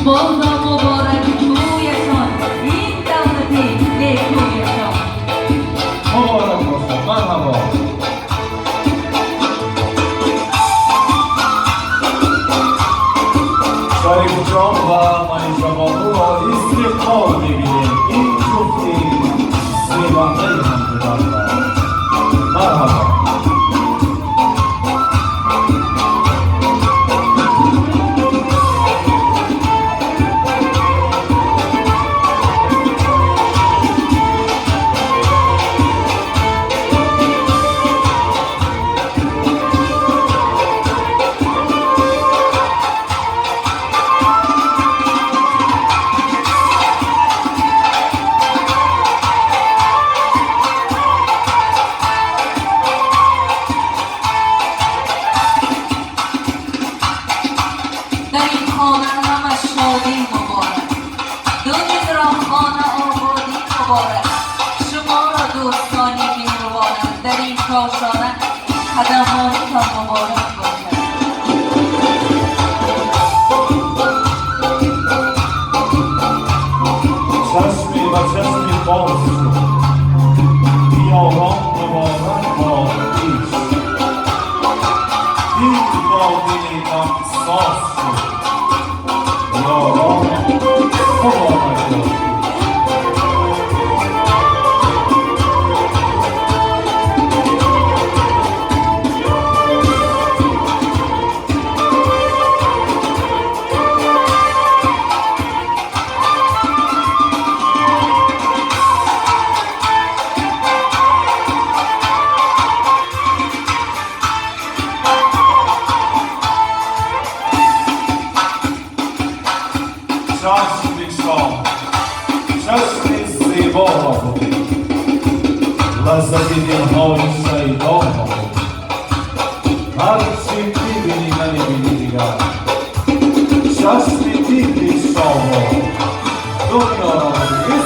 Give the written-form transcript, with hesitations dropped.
بازا مبارک تویشان این دولتی نیکویشان. مبارک باشد. مرحبا. شریف جان و منیژه بانو را استقبال می‌بینیم. این جفتی زیبنده هم بودند. مرحبا. در این خانه همه شادی مبارک، دو دل را خانه آبادی مبارک. شما را دوستانی مهربانم در این کاشانه قدمانتان مبارک باشد. چشمی و چشمی باز شد. بیابان مبارک با پیش. دل با دل همساز شد. یاران مبارک با پیش. چشمی شام، چشمی زیبا را بودیم، لذت دلهای شیدا را بودیم. هرچی می‌بینی نمی‌بینی دیگر. چشمی دیدی شاه دنیا را بودیم.